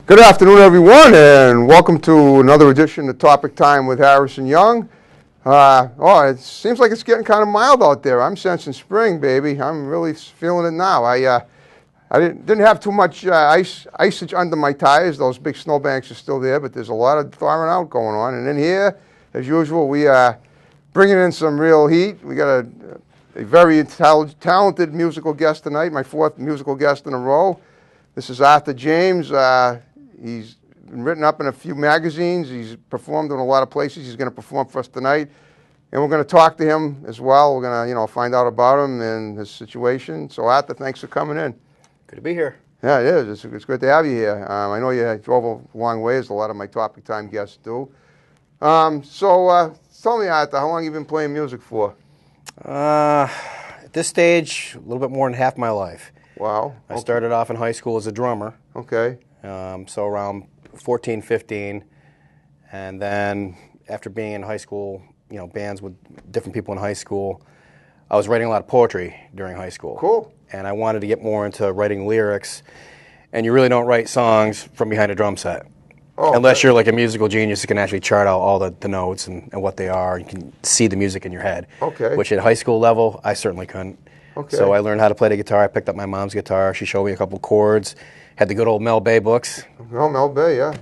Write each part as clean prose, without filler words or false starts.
Good afternoon, everyone, and welcome to another edition of Topic Time with Harrison Young. It seems like it's getting kind of mild out there. I'm sensing spring, baby. I'm really feeling it now. I didn't have too much iceage under my tires. Those big snowbanks are still there, but there's a lot of thawing out going on. And in here, as usual, we are bringing in some real heat. We got a very talented musical guest tonight, my fourth musical guest in a row. This is Arthur James. He's been written up in a few magazines. He's performed in a lot of places. He's going to perform for us tonight. And we're going to talk to him as well. We're going to, find out about him and his situation. So, Arthur, thanks for coming in. Good to be here. Yeah, it is. It's good to have you here. I know you drove a long way, as a lot of my Topic Time guests do. Tell me, Arthur, how long have you been playing music for? At this stage, a little bit more than half my life. Wow. I started off in high school as a drummer. Okay. So around 14, 15. And then after being in high school, bands with different people in high school, I was writing a lot of poetry during high school. Cool. And I wanted to get more into writing lyrics. And you really don't write songs from behind a drum set. Unless you're like a musical genius who can actually chart out all the notes and what they are. You can see the music in your head. Okay. Which at high school level, I certainly couldn't. Okay. So I learned how to play the guitar. I picked up my mom's guitar. She showed me a couple chords. Had the good old Mel Bay books. Oh, Mel Bay, yeah.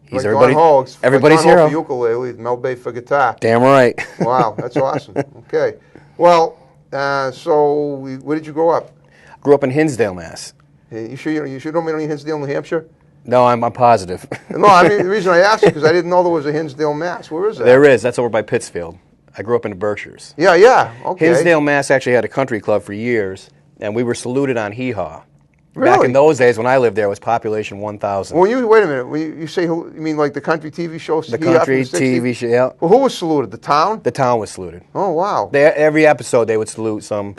He's like everybody's hero. For ukulele, Mel Bay for guitar. Damn right. Wow, that's awesome. Okay. Well, where did you grow up? Grew up in Hinsdale, Mass. Hey, you sure don't mean Hinsdale, New Hampshire? No, I'm positive. No, I mean, the reason I asked is because I didn't know there was a Hinsdale, Mass. Where is that? There is. That's over by Pittsfield. I grew up in the Berkshires. Yeah, okay. Hinsdale, Mass actually had a country club for years, and we were saluted on Hee Haw. Really? Back in those days, when I lived there, it was population 1,000. Well, wait a minute. When you say, you mean like the country TV show? The country TV show, yeah. Well, who was saluted? The town? The town was saluted. Oh, wow. Every episode, they would salute some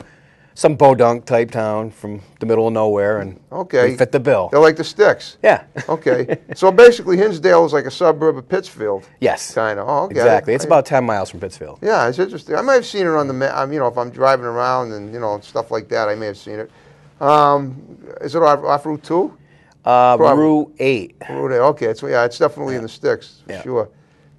bodunk type town from the middle of nowhere, and we fit the bill. They're like the Sticks. Yeah. Okay. So basically, Hinsdale is like a suburb of Pittsfield. Yes. Kind of. Oh, okay. Exactly. It's about 10 miles from Pittsfield. Yeah, it's interesting. I may have seen it on the map. If I'm driving around and stuff like that, I may have seen it. Is it off Route 2? Route 8. Route 8. Okay. It's definitely in the Sticks for sure.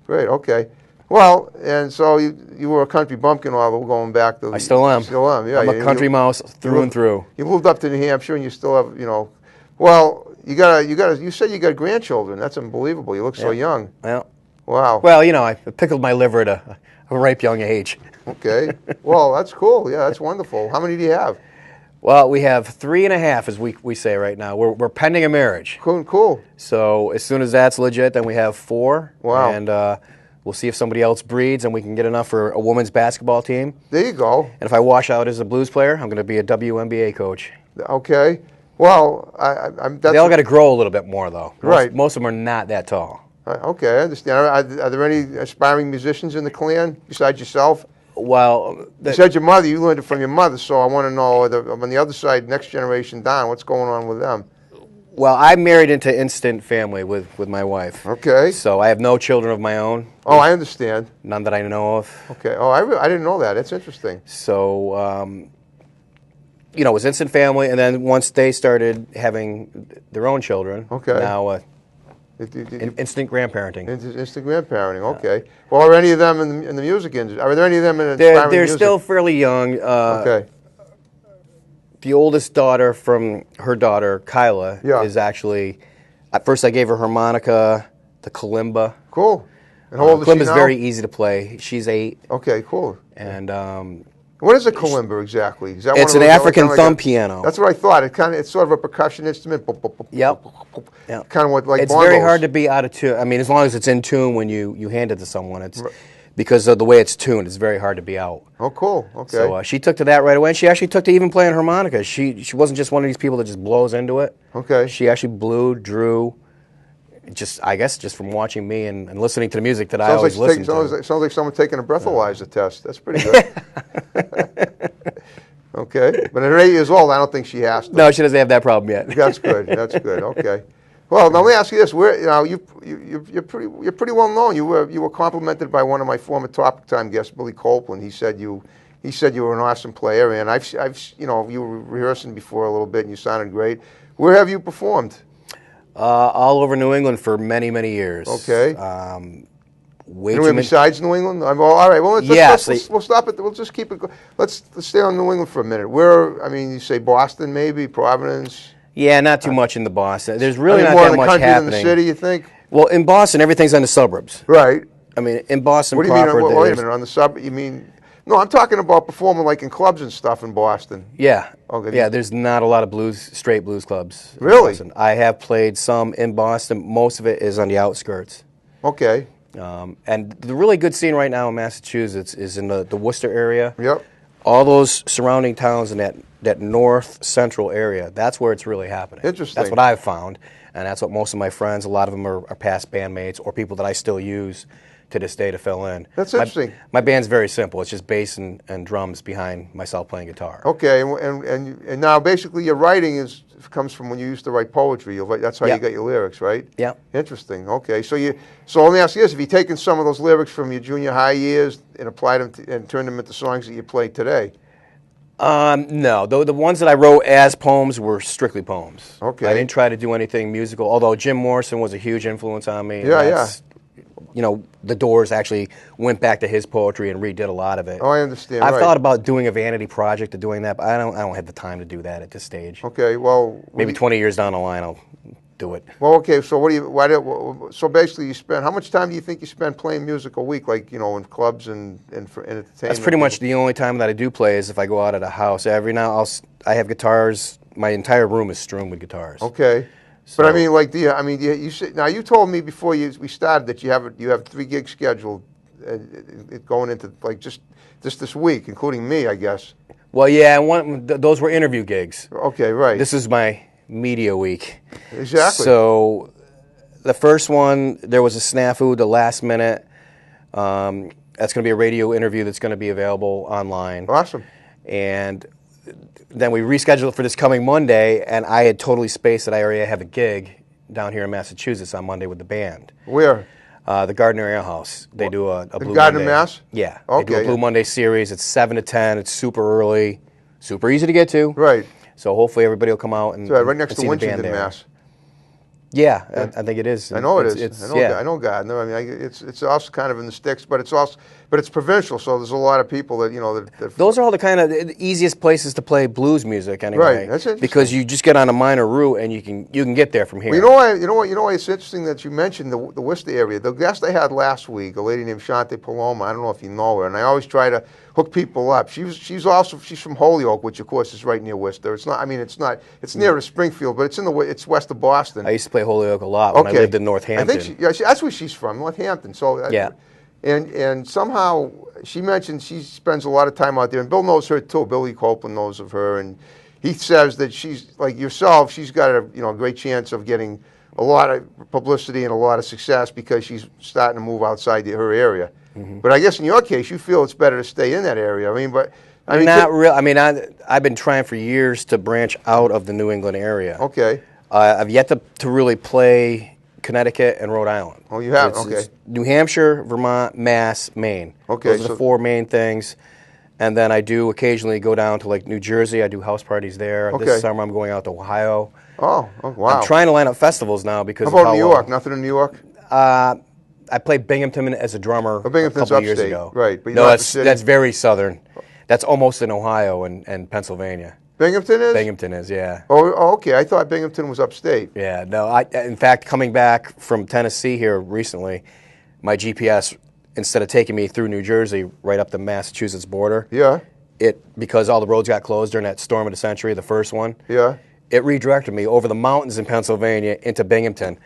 Great. Okay. Well, and so you were a country bumpkin all going back to. I still am. Still am. Yeah. I'm a country mouse through and through. You moved up to New Hampshire, and you still have, Well, you said you got grandchildren. That's unbelievable. You look so young. Yeah. Wow. Well, I pickled my liver at a ripe young age. Okay. Well, that's cool. Yeah, that's wonderful. How many do you have? Well, we have 3.5, as we say right now. We're pending a marriage. Cool. So as soon as that's legit, then we have 4. Wow. And we'll see if somebody else breeds, and we can get enough for a women's basketball team. There you go. And if I wash out as a blues player, I'm going to be a WNBA coach. Okay. Well, they all got to grow a little bit more, though. Right. Most of them are not that tall. Okay, I understand. Are there any aspiring musicians in the clan besides yourself? Well, you said your mother. You learned it from your mother, so I want to know on the other side, next generation down, what's going on with them? Well, I married into instant family with my wife. Okay. So I have no children of my own. Oh, I understand. None that I know of. Okay. Oh, I didn't know that. That's interesting. So, it was instant family, and then once they started having their own children, now instant grandparenting. Instant grandparenting. Okay. Well, are any of them in the music industry? Are there any of them in They're music? still fairly young. Okay. The oldest daughter from her daughter, Kyla, is actually, at first I gave her harmonica, the kalimba. Cool. And how old is she now? Kalimba's very easy to play. She's 8. Okay, cool. And what is a kalimba exactly? Is that it's an African thumb piano. That's what I thought. It's sort of a percussion instrument. Yep. Kind of what like it's bongos. Very hard to be out of tune. I mean, as long as it's in tune when you hand it to someone, it's because of the way it's tuned. It's very hard to be out. Oh, cool. Okay. So she took to that right away, and she actually took to even playing harmonica. She wasn't just one of these people that just blows into it. Okay. She actually drew. I guess just from watching me and listening to the music that I always listen to. Sounds like someone taking a breathalyzer test. That's pretty good. Okay. But at 8 years old, I don't think she has to. No, she doesn't have that problem yet. That's good. That's good. Okay. Well, now let me ask you this: you're pretty well known. You were complimented by one of my former Topic Time guests, Billy Copeland. He said you were an awesome player, and you were rehearsing before a little bit, and you sounded great. Where have you performed? All over New England for many, many years. Okay. Way Anywhere too many. besides New England? All right. Well, we'll stop it. We'll just keep it. Let's stay on New England for a minute. Where? I mean, you say Boston, maybe Providence. Yeah, not too much in the Boston. There's really not more that in the much country happening. than the city, you think? Well, in Boston, everything's on the suburbs. Right. I mean, in Boston What do you mean? proper, Wait a minute. On the sub? You mean? No, I'm talking about performing like in clubs and stuff in Boston. Yeah. Okay. Yeah, there's not a lot of straight blues clubs. in Really? Boston. I have played some in Boston. Most of it is on the outskirts. Okay. And the really good scene right now in Massachusetts is in the Worcester area. Yep. All those surrounding towns in that north central area, that's where it's really happening. Interesting. That's what I've found, and that's what most of my friends, a lot of them are past bandmates or people that I still use to this day to fill in. That's interesting. My band's very simple. It's just bass and drums behind myself playing guitar. Okay, and now basically your writing comes from when you used to write poetry. That's how you got your lyrics, right? Yeah. Interesting. Okay, so let me ask you this: have you taken some of those lyrics from your junior high years and applied them and turned them into songs that you play today? No, the ones that I wrote as poems were strictly poems. Okay. I didn't try to do anything musical, although Jim Morrison was a huge influence on me. Yeah. You know, the Doors actually went back to his poetry and redid a lot of it. Oh, I understand. I've right. thought about doing a vanity project of doing that, but I don't have the time to do that at this stage. Okay, well, Maybe 20 years down the line I'll do it. Well, okay. So so basically, how much time do you think you spend playing music a week, like in clubs and for entertainment? That's pretty much the only time that I do play is if I go out at a house. Every now I have guitars. My entire room is strewn with guitars. Okay. But I mean, you said, now you told me before we started that you have 3 gigs scheduled, going into like just this week, including me, I guess. Well, yeah, those were interview gigs. Okay, right. This is my media week. Exactly. So the first one, there was a snafu the last minute. That's going to be a radio interview that's going to be available online. Awesome. And then we rescheduled it for this coming Monday, and I had totally spaced that I already have a gig down here in Massachusetts on Monday with the band. Where? The Gardner Ale House. They do a Blue Gardner, Monday. Mass? Yeah. Okay. They do a Blue Monday series. It's 7 to 10. It's super early, super easy to get to. Right. So hopefully everybody will come out and right next to see the band Winchton, there. Mass. Yeah, I think it is. I know it is. I know Gardner. I mean, it's also kind of in the sticks, but it's provincial. So there's a lot of people that that those are all the easiest places to play blues music anyway. Right, that's interesting. Because you just get on a minor route and you can get there from here. Well, you know what? It's interesting that you mentioned the Worcester area. The guest I had last week, a lady named Shante Paloma. I don't know if you know her, and I always try to hook people up. She's from Holyoke, which of course is right near Worcester. It's not. I mean, it's near Springfield, but it's west of Boston. I used to play Holyoke a lot when I lived in Northampton. I think that's where she's from, Northampton. So yeah. And somehow she mentioned she spends a lot of time out there, and Bill knows her too. Billy Copeland knows of her, and he says that she's like yourself. She's got a great chance of getting a lot of publicity and a lot of success because she's starting to move outside her area. Mm-hmm. But I guess in your case, you feel it's better to stay in that area. Not real. I mean, I've been trying for years to branch out of the New England area. Okay. I've yet to really play Connecticut and Rhode Island. Oh, you have? It's New Hampshire, Vermont, Mass, Maine. Okay. Those are the 4 main things. And then I do occasionally go down to like New Jersey. I do house parties there. Okay. This summer I'm going out to Ohio. Oh wow. I'm trying to line up festivals now because How about New York? Nothing in New York? I played Binghamton as a drummer a Binghamton's couple of years upstate, ago. right? But no, that's very southern. That's almost in Ohio and Pennsylvania. Binghamton is? Binghamton is, yeah. Oh, okay. I thought Binghamton was upstate. Yeah, no. In fact, coming back from Tennessee here recently, my GPS, instead of taking me through New Jersey right up the Massachusetts border, yeah, because all the roads got closed during that storm of the century, the first one, yeah, it redirected me over the mountains in Pennsylvania into Binghamton.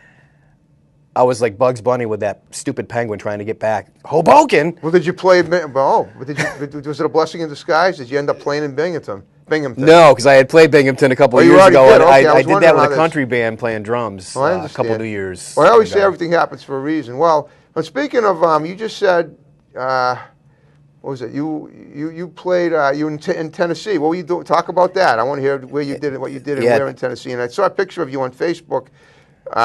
I was like Bugs Bunny with that stupid penguin trying to get back. Hoboken! Well, did you play? Was it a blessing in disguise? Did you end up playing in Binghamton? No, because I had played Binghamton a couple of years ago. Did? And okay, I did that with a country band band playing drums a couple of New Years. Well, I always say everything happens for a reason. Well, speaking of, you just said, what was it? You played in Tennessee. What were you doing? Talk about that. I want to hear where you did it, what you did, and where in Tennessee. And I saw a picture of you on Facebook.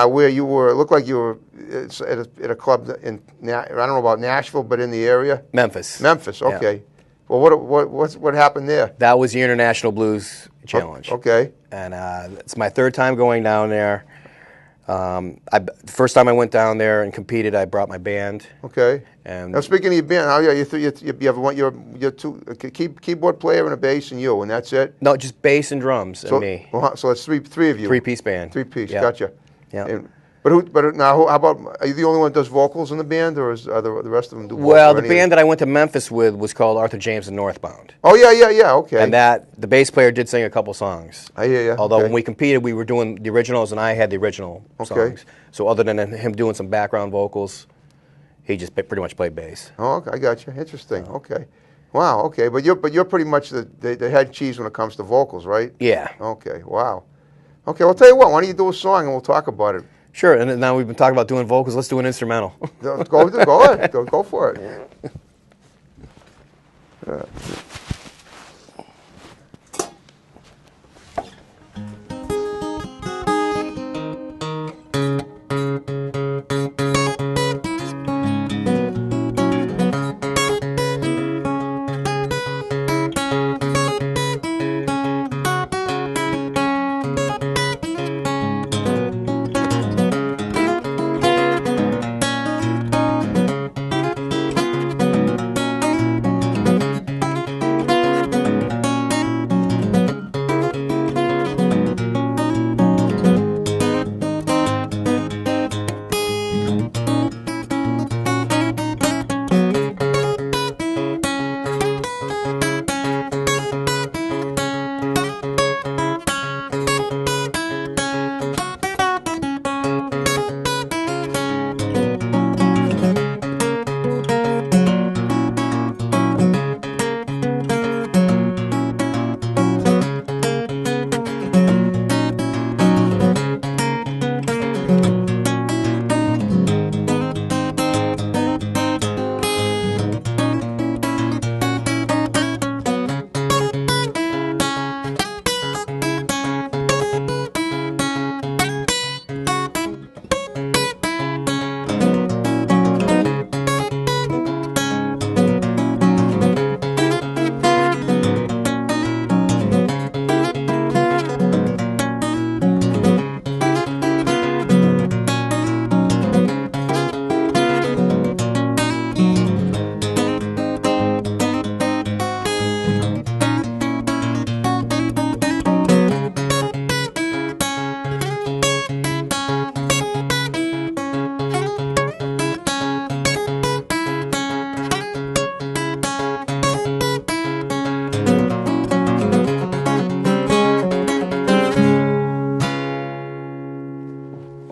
Where you were, it looked like you were at a club in, I don't know about Nashville, but in the area? Memphis, okay. Yeah. Well, what happened there? That was the International Blues Challenge. Okay. And it's my 3rd time going down there. The first time I went down there and competed, I brought my band. Okay. And Now, speaking of your band, how you have your two keyboard player and a bass and you, and that's it. no, just bass and drums So and me. so it's three of you. Three-piece band. Three-piece. Yeah. Gotcha. Yeah. And, how about, are you the only one that does vocals in the band, or are the rest of them do vocals? Well, the band that I went to Memphis with was called Arthur James and Northbound. Oh yeah. Okay. And the bass player did sing a couple songs. I hear you. Although okay. when we competed, we were doing the originals, and I had the original songs. So other than him doing some background vocals, he just pretty much played bass. Oh, okay, I got you. Interesting. Okay. Wow. Okay, but you're pretty much the head cheese when it comes to vocals, right? Yeah. Okay. Wow. Okay. Well, I'll tell you what. Why don't you do a song and we'll talk about it? Sure. And now we've been talking about doing vocals. Let's do an instrumental. Go ahead. Go for it.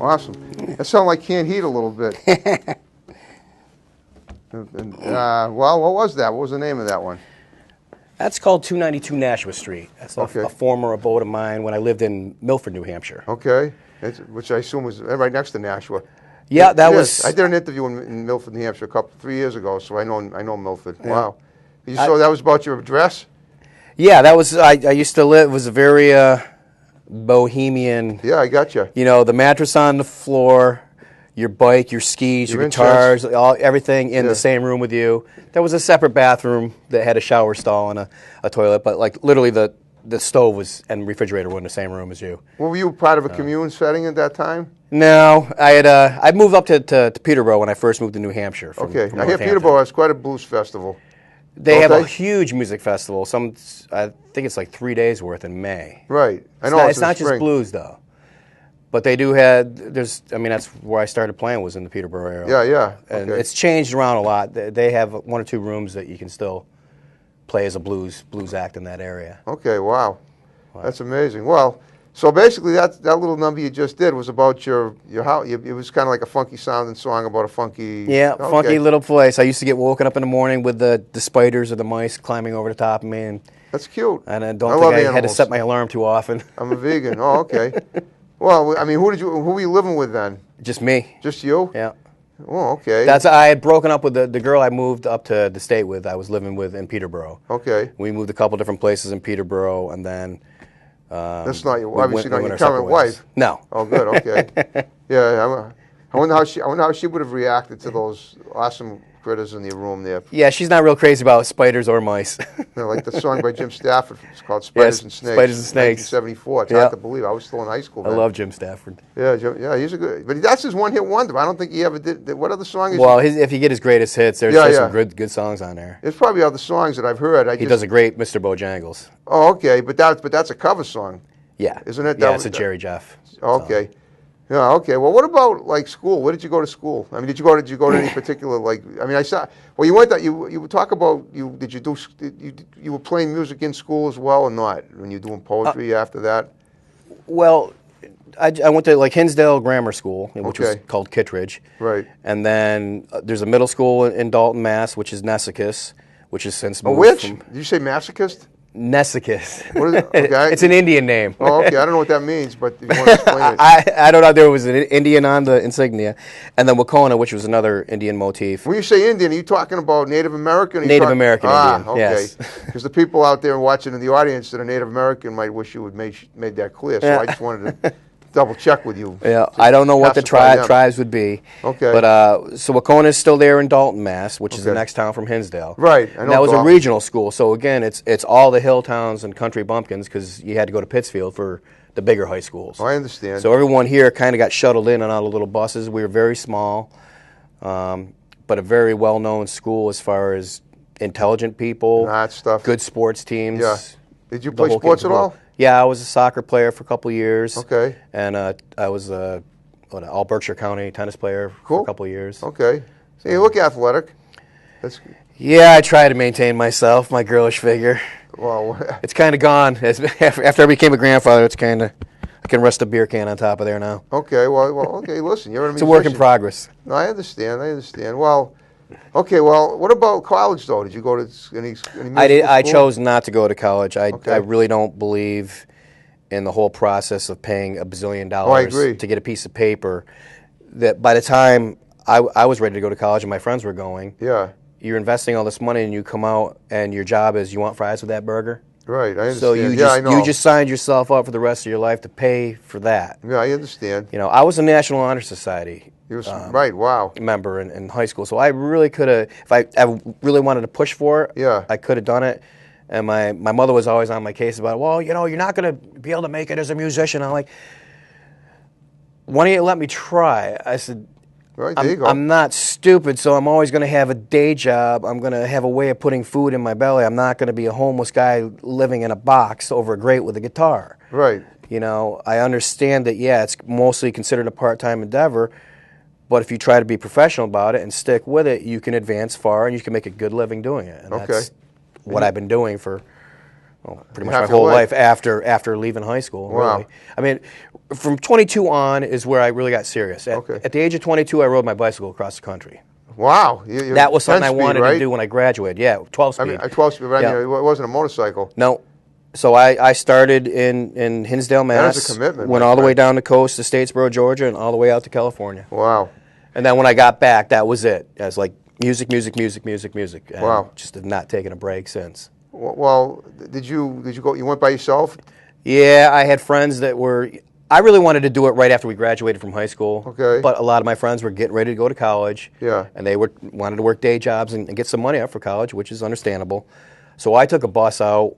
Awesome. That sounded like Canned Heat a little bit. Well, what was that? What was the name of that one? That's called 292 Nashua Street. That's Okay. a former abode of mine when I lived in Milford, New Hampshire. Okay. Which I assume was right next to Nashua. Yeah, that It was... is. I did an interview in Milford, New Hampshire, 3 years ago, so I know Milford. Yeah. Wow. So that was about your address? Yeah, that was... I used to live... It was a very bohemian... Yeah, I got you. You know, the mattress on the floor, your bike, your skis, your guitars, everything in the same room with you. There was a separate bathroom that had a shower stall and a toilet, but like literally the stove was and refrigerator were in the same room as you. Well, were you part of a commune setting at that time? No, I moved up to Peterborough when I first moved to New Hampshire. From I hear Peterborough has quite a blues festival. They have a huge music festival. I think it's like 3 days worth in May. Right. I know It's not just blues though. But they do have, that's where I started playing was in the Peterborough area. Yeah. And it's changed around a lot. They have 1 or 2 rooms that you can still play as a blues act in that area. Okay, wow. That's amazing. Well, so basically that little number you just did was about your house. It was kind of like a funky sounding song about a funky... Yeah, funky little place. I used to get woken up in the morning with the spiders or the mice climbing over the top of me. And that's cute. And I don't think I had to set my alarm too often. I'm a vegan. Oh, okay. Well, I mean, who were you living with then? Just me. Just you? Yeah. Oh, okay. I had broken up with the girl I moved up to the state with. I was living with in Peterborough. Okay. We moved a couple different places in Peterborough, and then that's not obviously not your current wife. No. Oh, good. Okay. Yeah. I wonder how she would have reacted to those awesome critters in your room there. Yeah, she's not real crazy about spiders or mice. Like the song by Jim Stafford. It's called Spiders and Snakes. Spiders and Snakes. 1974. It's hard to believe. I was still in high school then. I love Jim Stafford. Yeah, yeah, he's a good. But that's his one-hit wonder. I don't think he ever did. What other song is? Well, if you get his greatest hits, there's some good songs on there. There's probably other songs that I've heard. He does a great Mr. Bojangles. Oh, okay, but that's a cover song. Yeah, isn't it? Yeah, it's a Jerry Jeff. Okay. Yeah. Okay. Well, what about like school? Where did you go to school? I mean, did you go to any particular like? I mean, I saw. Well, you went that you talk about you. Did you do? You were playing music in school as well, or not? When you were doing poetry after that? Well, I went to like Hinsdale Grammar School, which was called Kittredge. Right. And then there's a middle school in Dalton, Mass, which is Nessicus, which has since moved. Which? Did you say masochist? Nessicus. What is it? Okay. It's an Indian name. Oh, okay. I don't know what that means, but if you want to explain it. I don't know. There was an Indian on the insignia, and then Wakona, which was another Indian motif. When you say Indian, are you talking about Native American? Native American Indian. Okay. Yes. Because the people out there watching in the audience that are Native American might wish you had made that clear. So I just wanted to double check with you. Yeah, I don't know what the tribes would be. Okay. But so Wakona is still there in Dalton, Mass, which is the next town from Hinsdale. Right. I know and that was a regional school. So again, it's all the hill towns and country bumpkins because you had to go to Pittsfield for the bigger high schools. Oh, I understand. So everyone here kind of got shuttled in on all the little buses. We were very small, but a very well-known school as far as intelligent people, that stuff. Good sports teams. Yeah. Did you play sports at all? Yeah, I was a soccer player for a couple of years. Okay. And I was an all Berkshire County tennis player for a couple of years. Okay. So you look athletic. Yeah, I try to maintain myself, my girlish figure. Well, it's kind of gone. After I became a grandfather, it's kind of, I can rest a beer can on top of there now. Okay, well, okay, listen, you're a musician. It's a work in progress. No, I understand. Well, okay, well, what about college, though? Did you go to any I chose not to go to college. I really don't believe in the whole process of paying $1 bazillion to get a piece of paper. That by the time I was ready to go to college and my friends were going, you're investing all this money and you come out and your job is you want fries with that burger? Right, I understand. So you just signed yourself up for the rest of your life to pay for that. Yeah, I understand. You know, I was a National Honor Society right, wow. member in high school, so I really could have, if I really wanted to push for it, I could have done it. And my mother was always on my case about, well, you know, you're not going to be able to make it as a musician. I'm like, why don't you let me try? I said, right, there you go. I'm not stupid, so I'm always going to have a day job. I'm going to have a way of putting food in my belly. I'm not going to be a homeless guy living in a box over a grate with a guitar. Right. You know, I understand that, yeah, it's mostly considered a part-time endeavor, but if you try to be professional about it and stick with it, you can advance far and you can make a good living doing it. And that's what I've been doing for pretty much my whole life after leaving high school. Wow. Really. I mean, from 22 on is where I really got serious. At the age of 22, I rode my bicycle across the country. Wow. That was something I wanted to do when I graduated. Yeah, 12 speed. I mean, 12 speed, right? Yeah. It wasn't a motorcycle. No. So I started in Hinsdale, Mass. That is a commitment. Went all the way down the coast to Statesboro, Georgia, and all the way out to California. Wow. And then when I got back, that was it. I was like, music. And wow. Just have not taken a break since. Well, did you go? You went by yourself? Yeah, I had friends that were. I really wanted to do it right after we graduated from high school. Okay. But a lot of my friends were getting ready to go to college. Yeah. And they wanted to work day jobs and get some money up for college, which is understandable. So I took a bus out.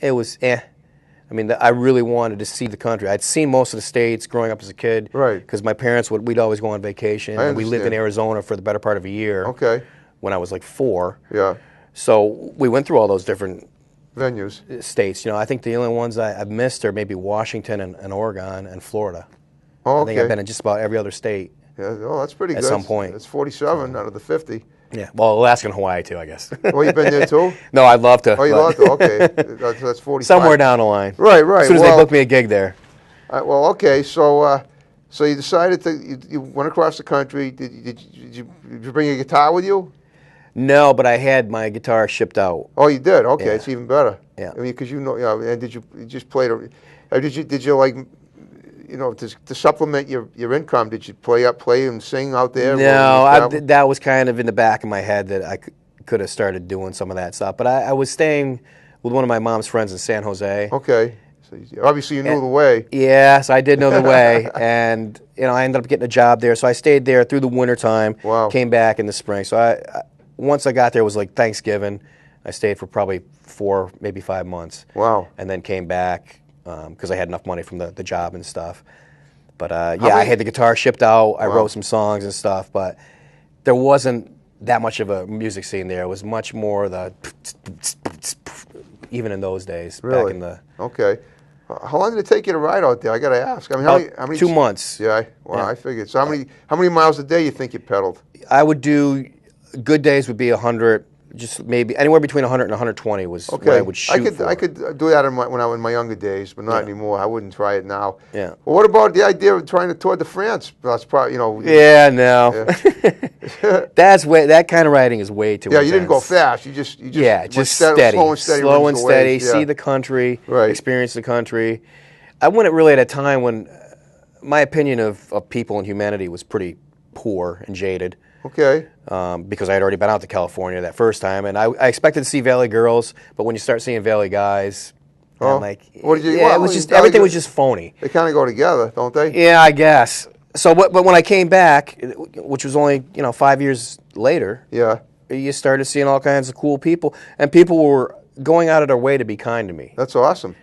It was I mean, I really wanted to see the country. I'd seen most of the states growing up as a kid. Right. Because my parents we'd always go on vacation. And we lived in Arizona for the better part of a year. Okay. When I was like 4. Yeah. So we went through all those different venues, states. You know, I think the only ones I've missed are maybe Washington and Oregon and Florida. Oh, okay. I think I've been in just about every other state. Yeah, oh, that's pretty good. At some point. That's 47 out of the 50. Yeah, well, Alaska and Hawaii too, I guess. Well, you've been there too? No, I'd love to. Oh, you'd love to? Okay. That's 45. Somewhere down the line. Right. As soon as they book me a gig there. Well, okay, so you decided you went across the country. Did you bring a guitar with you? No, but I had my guitar shipped out. Oh, you did? Okay, yeah. It's even better. Yeah. I mean, because and did you just play did you like, you know, to supplement your income, did you play and sing out there? No, that was kind of in the back of my head that I could have started doing some of that stuff. But I was staying with one of my mom's friends in San Jose. Okay. Obviously, you knew the way. Yes, I did know the way, and I ended up getting a job there. So I stayed there through the winter time. Wow. Came back in the spring. So I once I got there, it was like Thanksgiving. I stayed for probably 4, maybe 5 months. Wow. And then came back because I had enough money from the job and stuff. But I had the guitar shipped out. I wrote some songs and stuff, but there wasn't that much of a music scene there. It was much more the even in those days. Really? Back in the Okay. How long did it take you to ride out there? I got to ask. I mean, how many 2 months. Yeah. I figured. So how many miles a day you think you pedaled? I would do good days would be 100, just maybe anywhere between 100 and 120 was what I would shoot for. I could do that when I was in my younger days, but not anymore. I wouldn't try it now. Yeah. Well, what about the idea of trying to Tour de France? That's probably Yeah, no. That kind of riding is way too. Yeah, you intense. didn't go fast. You just just steady, slow and steady. Yeah. See the country, Right. Experience the country. I went really at a time when my opinion of people and humanity was pretty poor and jaded. Okay. Because I had already been out to California that first time, and I expected to see Valley girls, but when you start seeing Valley guys, I'm like, what did you? yeah, Well, it was just everything was just phony. They kind of go together, don't they? Yeah, I guess. So, but when I came back, which was only 5 years later, Yeah. you started seeing all kinds of cool people, and people were going out of their way to be kind to me. That's awesome.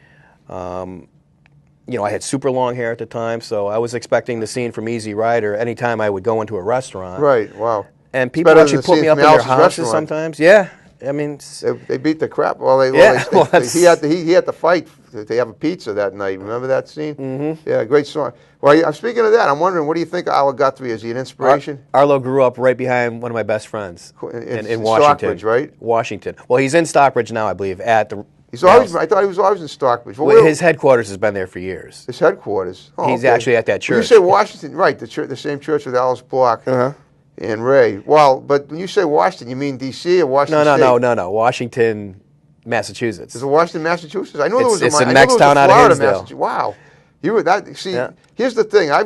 I had super long hair at the time, so I was expecting the scene from Easy Rider anytime I would go into a restaurant. Right. Wow. And people better actually than the put scene me up from in their Alice's houses restaurant. sometimes. Yeah, I mean, They beat the crap. Well, he had to fight to have a pizza that night. Remember that scene? Mm-hmm. Yeah, great song. Well, I'm speaking of that. I'm wondering, what do you think of Arlo Guthrie? Is he an inspiration? Arlo grew up right behind one of my best friends in Washington. Stockbridge, right? Washington. Well, he's in Stockbridge now, I believe, at the... I thought he was always in Stockbridge. Well, his headquarters has been there for years. His headquarters? Oh, He's okay. actually at that church. When you say Washington, right, the same church with Alice Block and Ray. Well, but when you say Washington, you mean D.C. or Washington State? No. Washington, Massachusetts. Is it Washington, Massachusetts? I knew It's there was the next town out of Florida, Hinsdale. Massachusetts. Wow. You were that. See, Yeah. here's the thing. I've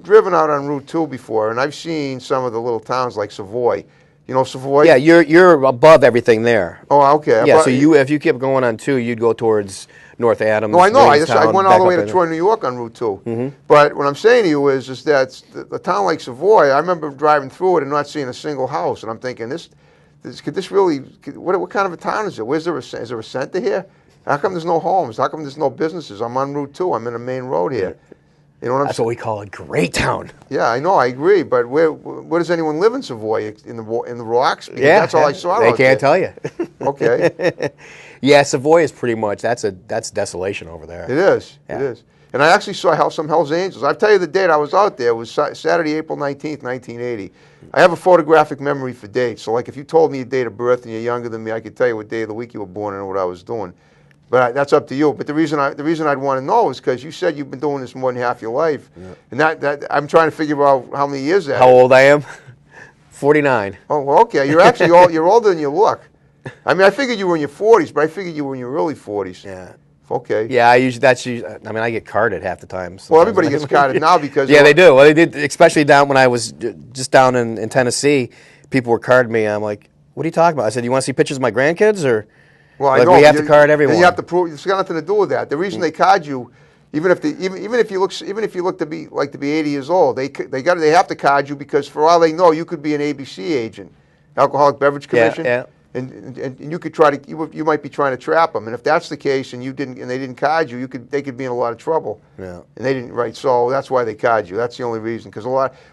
driven out on Route 2 before, and I've seen some of the little towns like Savoy. You know Savoy? Yeah, you're above everything there. Oh, okay. Yeah, so if you kept going on 2, you'd go towards North Adams. No, I know. I Williamstown, went all the back way up to in- Troy, New York on Route 2. But what I'm saying to you is that a town like Savoy, I remember driving through it and not seeing a single house. And I'm thinking, what kind of a town is it? Is there a center here? How come there's no homes? How come there's no businesses? I'm on Route 2. I'm in a main road here. You know what I'm That's saying? what we call a great town. Yeah, I know. I agree. But where does anyone live in Savoy? In the rocks? Because that's all I saw. They out can't there. tell you. Okay. Yeah, Savoy is pretty much that's desolation over there. It is. Yeah. It is. And I actually saw some Hell's Angels. I'll tell you the date I was out there. It was Saturday, April 19th, 1980. I have a photographic memory for dates. So, like, if you told me your date of birth and you're younger than me, I could tell you what day of the week you were born and what I was doing. But that's up to you. But the reason I'd want to know is because you said you've been doing this more than half your life, and that I'm trying to figure out how many years that. How is. old I am? 49. Oh, well, okay. You're actually you're older than you look. I mean, I figured you were in your 40s, but I figured you were in your early 40s. Yeah. Okay. Yeah, I mean, I get carded half the time. Well, everybody gets carded now because yeah, they do. Well, they did, especially down when I was just down in Tennessee. People were carding me. I'm like, "What are you talking about?" I said, "You want to see pictures of my grandkids, or?" Well, like, I know. we have to card everyone. And you have to prove it's got nothing to do with that. The reason they card you, even if you look to be 80 years old, they have to card you because for all they know, you could be an ABC agent, Alcoholic Beverage Commission. Yeah. And you could you might be trying to trap them, and if that's the case, and they didn't card you, they could be in a lot of trouble. Yeah. And they didn't, right? So that's why they card you. That's the only reason. Because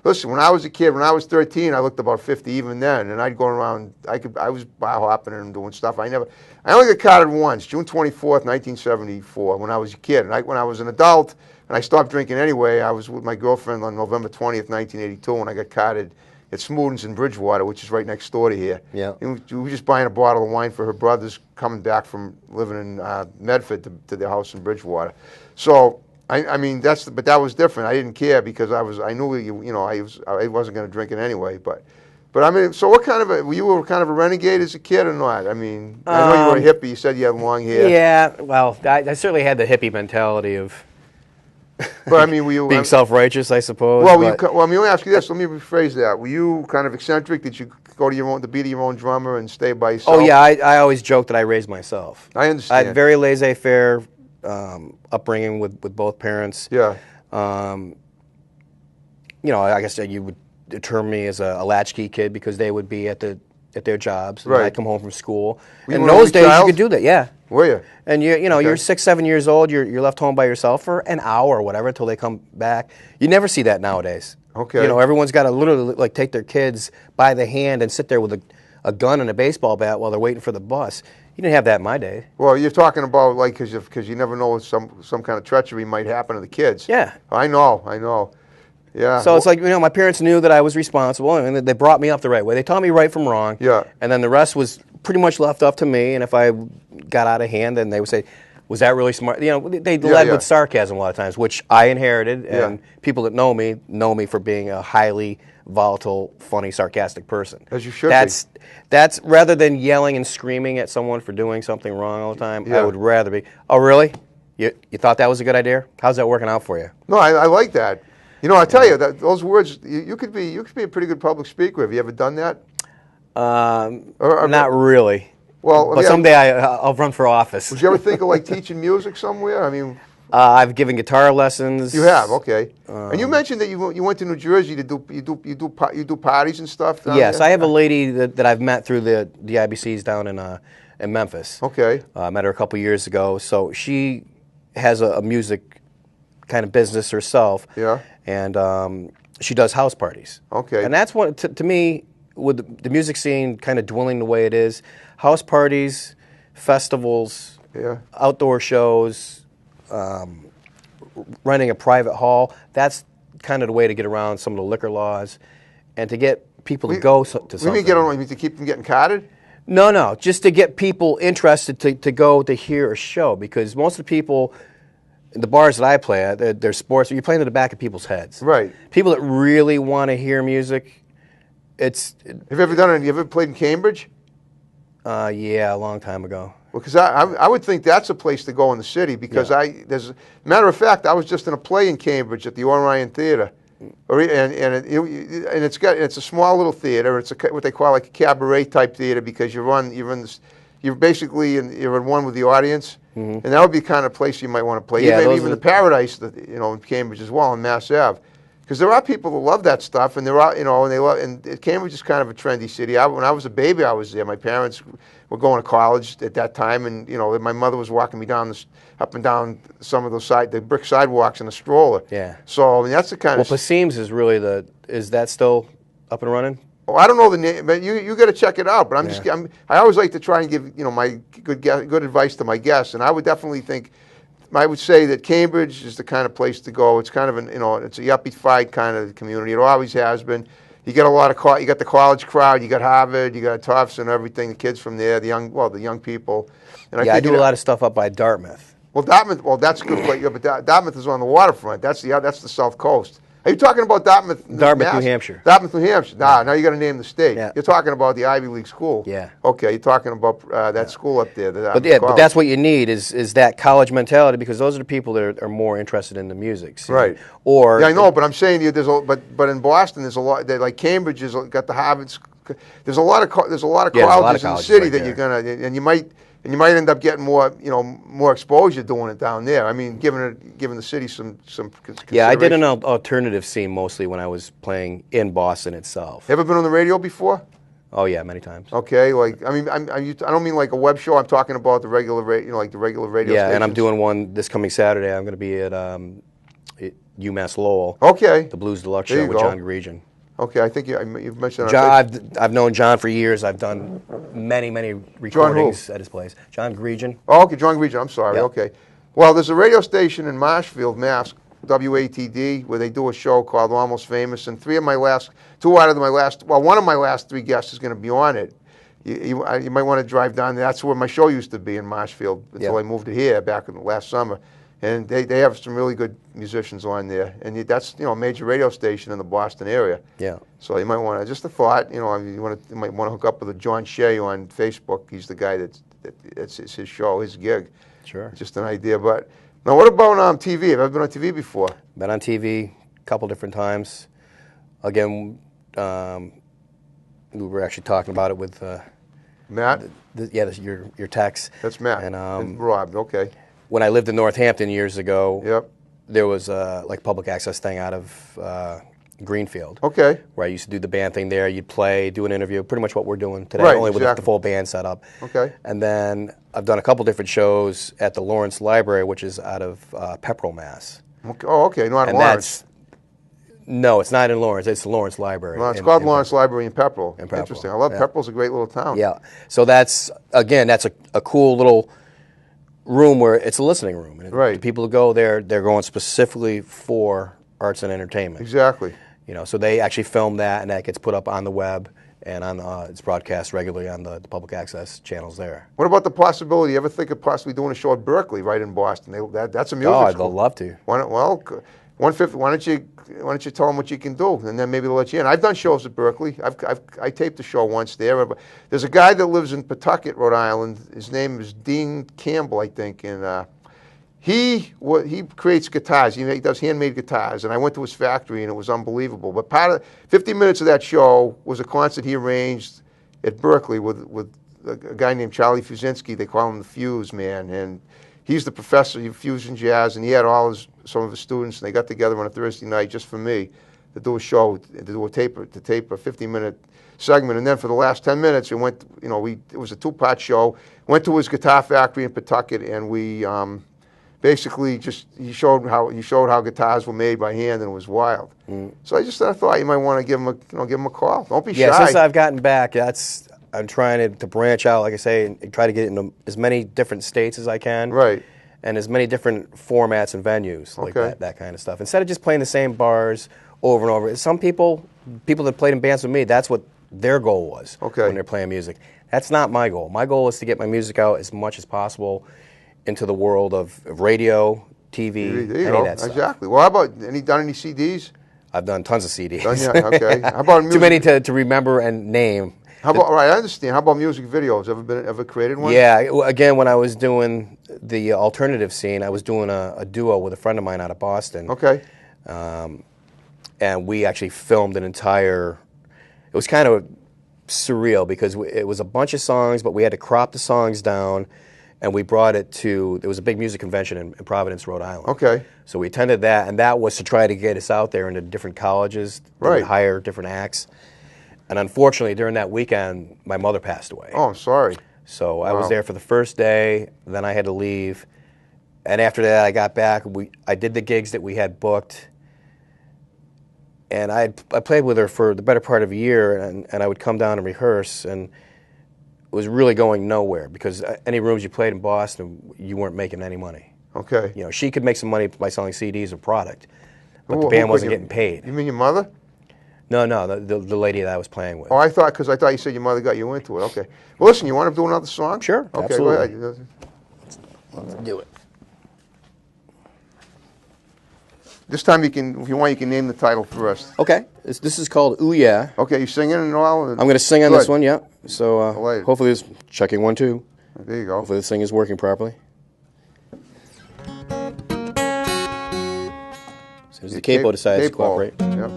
listen, when I was a kid, when I was 13, I looked about 50 even then, and I'd go around. I was bar hopping and doing stuff. I only got carded once, June 24th, 1974, when I was a kid. And when I was an adult and I stopped drinking anyway, I was with my girlfriend on November 20th, 1982, and I got carded at Smootens in Bridgewater, which is right next door to here. Yeah. And we were just buying a bottle of wine for her brothers coming back from living in Medford to their house in Bridgewater. So I mean but that was different. I didn't care because I knew I wasn't going to drink it anyway. But I mean, so what kind of were you kind of a renegade as a kid or not? I mean, I know you were a hippie. You said you had long hair. Yeah, well, I certainly had the hippie mentality of. But I mean, were you being self-righteous, I suppose? Well, let me ask you this. Let me rephrase that. Were you kind of eccentric? Did you go to be your own drummer and stay by yourself? Oh yeah, I always joke that I raised myself. I understand. I had very laissez-faire upbringing with both parents. Yeah. I guess that you would term me as a latchkey kid because they would be at their jobs, and Right. I'd come home from school. Were you In an those only days, child? you could do that, yeah. Were you? And you're Okay. 6, 7 years old. You're left home by yourself for an hour or whatever until they come back. You never see that nowadays. Okay. Everyone's got to literally like take their kids by the hand and sit there with a gun and a baseball bat while they're waiting for the bus. You didn't have that in my day. Well, you're talking about like because you never know if some kind of treachery might happen to the kids. Yeah. I know. Yeah. So it's like, my parents knew that I was responsible, and they brought me up the right way. They taught me right from wrong. Yeah. And then the rest was pretty much left up to me, and if I got out of hand, then they would say, was that really smart? They led with sarcasm a lot of times, which I inherited, and people that know me for being a highly volatile, funny, sarcastic person. As you should be. That's rather than yelling and screaming at someone for doing something wrong all the time, Yeah. I would rather be, oh, really? You thought that was a good idea? How's that working out for you? No, I like that. I tell you that those words you could be a pretty good public speaker. Have you ever done that? Not really. Well, But someday I'll run for office. Would you ever think of like teaching music somewhere? I mean, I've given guitar lessons. you have, okay. And you mentioned that you went to New Jersey to do parties and stuff. Down Yes, there? I have a lady that I've met through the IBCs down in Memphis. Okay. I met her a couple years ago. So she has a music kind of business herself. Yeah. And she does house parties. Okay. And that's what, to me, with the music scene kind of dwindling the way it is, house parties, festivals, Yeah. outdoor shows, renting a private hall, that's kind of the way to get around some of the liquor laws and to get people to go to something. You mean to keep them getting carded? No, just to get people interested to go to hear a show, because most of the people in the bars that I play at, they're sports, you're playing to the back of people's heads. Right. People that really want to hear music, Have you ever done it? Have you ever played in Cambridge? yeah, a long time ago. Well, because I would think that's a place to go in the city because matter of fact, I was just in a play in Cambridge at the Orion Theater, it's a small little theater. It's what they call like a cabaret type theater because you're basically you're in one with the audience, and that would be the kind of place you might want to play. Yeah, Maybe even the Paradise, in Cambridge as well, in Mass Ave. Because there are people who love that stuff, and and Cambridge is kind of a trendy city. When I was a baby, I was there. My parents were going to college at that time, and my mother was walking me up and down some of the brick sidewalks in a stroller. Yeah. So I mean, that's the kind of. Well, Paseem's is really is that still up and running? Oh, I don't know the name, but you got to check it out. But I always like to try and give my good advice to my guests, and I would definitely think. I would say that Cambridge is the kind of place to go. It's kind of it's a yuppie-fied kind of community. It always has been. You get you got the college crowd. You got Harvard. You got Tufts and everything. The kids from there, the young people. And I do a lot of stuff up by Dartmouth. Well, Dartmouth. Well, that's a good place. Yeah, but Dartmouth is on the waterfront. That's the South Coast. Are you talking about Dartmouth? Dartmouth, New Hampshire. Dartmouth, New Hampshire. Now you got to name the state. Yeah. You're talking about the Ivy League school. Yeah. Okay, you're talking about that school up there. But that's what you need is that college mentality, because those are the people that are more interested in the music. See? Right. Or I know, but I'm saying to you, but in Boston there's a lot. Like Cambridge has got the Harvard. There's a lot of colleges in the city that you're gonna, and you might end up getting more exposure doing it down there. I mean, giving the city some. Yeah, I did an alternative scene mostly when I was playing in Boston itself. Ever been on the radio before? Oh yeah, many times. Okay, like I don't mean like a web show. I'm talking about the regular radio, like the regular radio. Yeah, stations. and I'm doing one this coming Saturday. I'm going to be at UMass Lowell. Okay. The Blues Deluxe There show you with go. John Gregen. Okay, I think you've mentioned. I've known John for years. I've done many recordings at his place. John Gregen. Oh, okay, John Gregen. I'm sorry. Yep. Okay. Well, there's a radio station in Marshfield, Mass, WATD, where they do a show called Almost Famous, and one of my last three guests is going to be on it. You might want to drive down there. That's where my show used to be in Marshfield until I moved to here back in the last summer. And they have some really good musicians on there, and that's a major radio station in the Boston area. Yeah. So you might want to, just a thought, you might want to hook up with John Shea on Facebook. He's the guy it's his show, his gig. Sure. Just an idea. But now, what about TV? Have you ever been on TV before? Been on TV a couple different times. Again, we were actually talking about it with Matt. your text. That's Matt. And Rob. Okay. when I lived in Northampton years ago, Yep. there was like a public access thing out of Greenfield. Okay. Where I used to do the band thing there. You'd play, do an interview, pretty much what we're doing today, Right, only with the exactly. full band set up. Okay. And then I've done a couple different shows at the Lawrence Library, which is out of Pepperell, Mass. Okay. Oh, okay. Not And Lawrence. No, it's not in Lawrence. It's the Lawrence Library. Well, it's called Lawrence Library in Pepperell. In Pepperell, Interesting. I love yeah. Pepperell's a great little town. Yeah. So that's, again, that's a cool little room where it's a listening room. And Right. the people who go there, they're going specifically for arts and entertainment. Exactly. You know, so they actually film that, and that gets put up on the web, and on it's broadcast regularly on the public access channels there. What about the possibility? You ever think of possibly doing a show at Berkeley, right in Boston? That's a music Oh, I'd school. love to. Why don't you tell them what you can do, and then maybe they'll let you in. I've done shows at Berkeley. I taped a show once there. There's a guy that lives in Pawtucket, Rhode Island. His name is Dean Campbell, I think, and he creates guitars. He does handmade guitars, and I went to his factory, and it was unbelievable. But part of 50 minutes of that show was a concert he arranged at Berkeley with a guy named Charlie Fusinski. They call him the Fuse Man, and he's the professor of fusion jazz, and he had some of his students, and they got together on a Thursday night just for me to do a show, to tape a 50-minute segment, and then for the last 10 minutes, we went. It was a 2-part show. Went to his guitar factory in Pawtucket, and we basically he showed how guitars were made by hand, and it was wild. So I thought you might want to give him a call. Don't be shy. Yeah, since I've gotten back, I'm trying to branch out, like I say, and try to get into as many different states as I can. Right. And as many different formats and venues, like Okay. that kind of stuff. Instead of just playing the same bars over and over. Some people that played in bands with me, that's what their goal was when they're playing music. That's not my goal. My goal is to get my music out as much as possible into the world of radio, TV, There you any go. of that stuff. Exactly. Well, how about done any CDs? I've done tons of CDs. Yeah, okay. How about music? Too many to remember and name. How about right? I understand. How about music videos? Ever created one? Yeah. Again, when I was doing the alternative scene, I was doing a duo with a friend of mine out of Boston. Okay. And we actually filmed an entire. It was kind of surreal because it was a bunch of songs, but we had to crop the songs down, and we brought it to. There was a big music convention in Providence, Rhode Island. Okay. So we attended that, and that was to try to get us out there into different colleges. They would Right. hire different acts. And unfortunately, during that weekend, my mother passed away. Oh, I'm sorry. So I was there for the first day, then I had to leave. And after that, I got back. I did the gigs that we had booked. And I played with her for the better part of a year, and I would come down and rehearse, and it was really going nowhere because any rooms you played in Boston, you weren't making any money. Okay. You know, she could make some money by selling CDs or product, but the Who band could wasn't you- getting paid. You mean your mother? No, the lady that I was playing with. Oh, I thought you said your mother got you into it. Okay. Well, listen, you want to do another song? Sure, Okay, absolutely. go ahead. Let's do it. This time if you want, you can name the title first. Okay, this is called Ooh Yeah. Okay, you singing and all? I'm going to sing on Good. this one, yeah. So Right. hopefully it's checking 1, 2. There you go. Hopefully this thing is working properly. As soon as the capo decides to Capo. cooperate. Yep.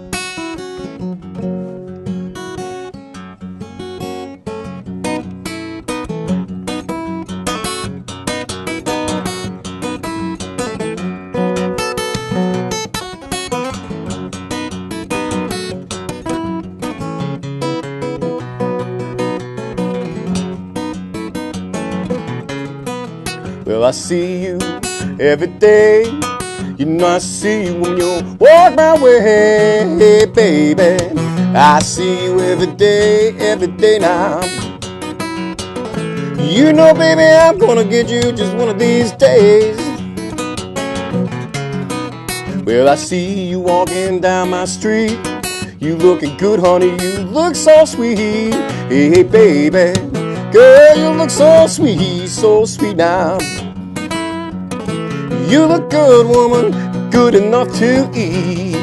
Well, I see you every day. You know I see you when you walk my way, hey, baby. I see you every day now. You know, baby, I'm gonna get you just one of these days. Well, I see you walking down my street. You looking good, honey, you look so sweet. Hey, baby, girl, you look so sweet now. You look good, woman, good enough to eat.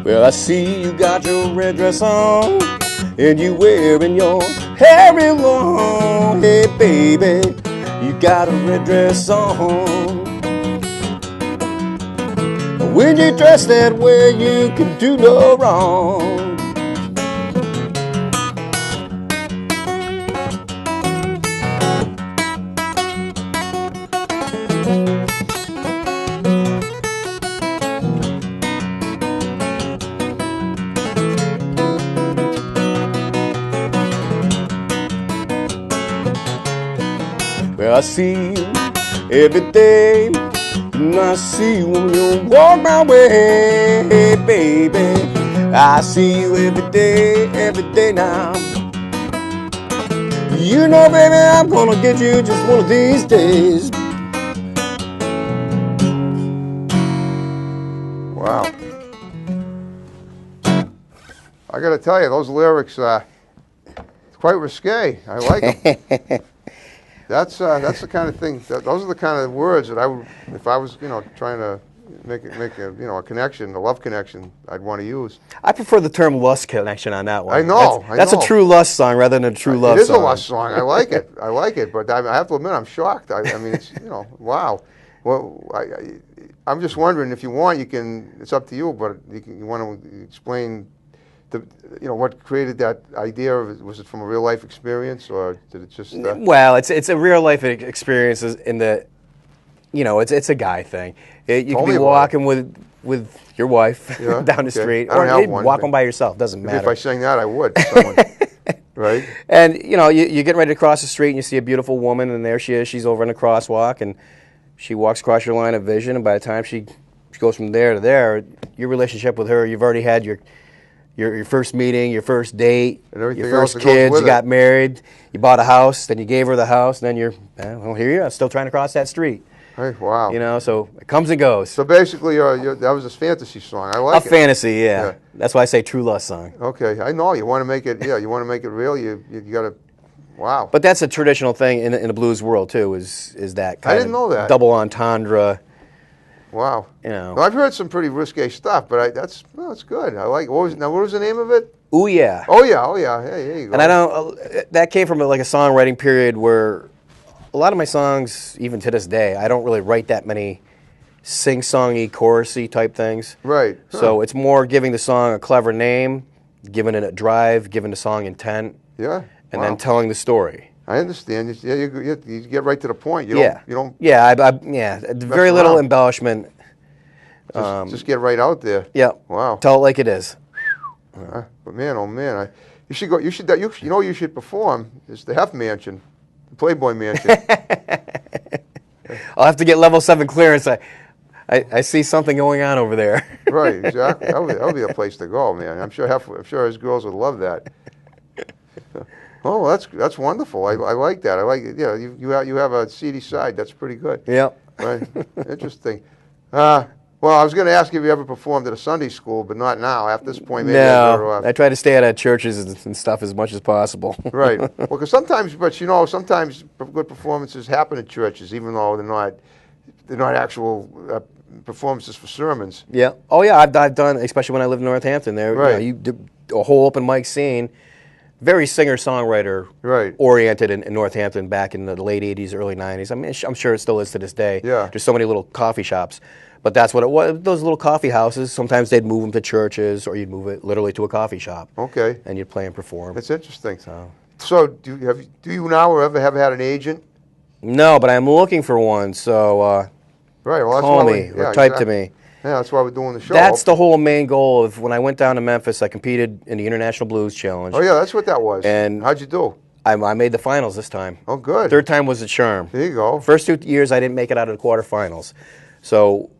Well, I see you got your red dress on, and you wearing your hair real long. Hey, baby, you got a red dress on. When you dress that way, you can do no wrong. Well, I see you every day, and I see you when you walk my way. Hey, baby, I see you every day now. You know, baby, I'm gonna get you just one of these days. Wow. I got to tell you, those lyrics, it's quite risque. I like them. That's the kind of thing. Those are the kind of words that I would, if I was, trying to make a connection, a love connection, I'd want to use. I prefer the term lust connection on that one. I know. That's a true lust song rather than a true love song. It is a lust song. I like it. I like it. But I have to admit, I'm shocked. I mean, it's wow. Well, I'm just wondering if you want, you can. It's up to you. But you want to explain what created that idea? Was it from a real life experience, or did it just? Well, it's a real life experience in the, it's a guy thing. You can be walking with your wife down the street, or walking by yourself. Doesn't matter. If I sang that, I would. Someone, right? And you get ready to cross the street, and you see a beautiful woman, and there she is. She's over in a crosswalk, and she walks across your line of vision. And by the time she goes from there to there, your relationship with her, you've already had your first meeting, your first date, your first kids, you got married, you bought a house, then you gave her the house, and then here you are, still trying to cross that street. Hey, wow. So it comes and goes. So basically, that was a fantasy song. I like it. A fantasy, yeah. That's why I say true lust song. Okay, I know. You want to make it, you want to make it real, you got to, wow. But that's a traditional thing in the blues world, too, is that kind I didn't know that. Double entendre. Wow. Well, I've heard some pretty risque stuff, but that's good. I like. What was the name of it? Ooh yeah. Oh yeah. Hey, there you go. And that came from like a songwriting period where a lot of my songs, even to this day, I don't really write that many sing-songy, chorusy type things. Right. Huh. So it's more giving the song a clever name, giving it a drive, giving the song intent. Yeah. And then telling the story. I understand. Yeah, you get right to the point. You don't. Yeah, very little embellishment. Just get right out there. Yeah. Wow. Tell it like it is. But man, oh man, you should go. You should perform. It's the Hef Mansion, the Playboy Mansion. I'll have to get level 7 clearance. I see something going on over there. Right. Exactly. That would be a place to go, man. I'm sure his girls would love that. Oh, that's wonderful. I like that. I like it. Yeah, you have a seedy side. That's pretty good. Yeah. Right. Interesting. Well, I was going to ask you if you ever performed at a Sunday school, but not now. At this point, maybe. No, I try to stay out of churches and stuff as much as possible. Right. Well, because sometimes good performances happen at churches, even though they're not actual performances for sermons. Yeah. Oh, yeah. I've done, especially when I lived in Northampton. There, right. You did a whole open mic scene. Very singer-songwriter oriented in Northampton back in the late 80s, early 90s. I mean, I'm sure it still is to this day. Yeah. There's so many little coffee shops. But that's what it was. Those little coffee houses, sometimes they'd move them to churches, or you'd move it literally to a coffee shop. Okay. And you'd play and perform. That's interesting. So do you now or ever have had an agent? No, but I'm looking for one, so call me or type to me. Yeah, that's why we're doing the show. That's the whole main goal of when I went down to Memphis. I competed in the International Blues Challenge. Oh yeah, that's what that was. And how'd you do? I made the finals this time. Oh, good. Third time was a charm. There you go. First 2 years I didn't make it out of the quarterfinals. So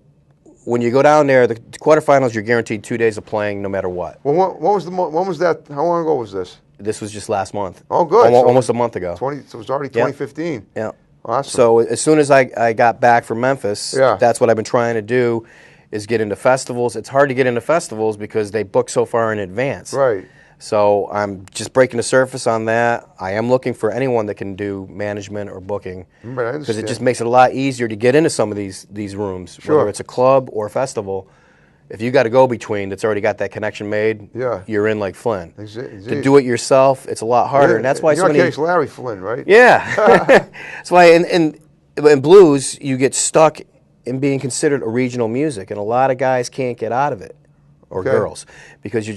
when you go down there, the quarterfinals, you're guaranteed 2 days of playing no matter what. Well, when was that? How long ago was this? This was just last month. Oh, good. Almost a month ago. So it was already 2015. Yeah. Awesome. So as soon as I got back from Memphis, that's what I've been trying to do, is get into festivals. It's hard to get into festivals because they book so far in advance. Right. So I'm just breaking the surface on that. I am looking for anyone that can do management or booking, because it just makes it a lot easier to get into some of these rooms, whether it's a club or a festival. If you got a go-between that's already got that connection made, Yeah. you're in like Flynn. Exactly. To do it yourself, it's a lot harder, and that's why in so your many. case, Larry Flynn, right? Yeah, that's why in blues you get stuck in being considered a regional music, and a lot of guys can't get out of it, or Okay. girls, because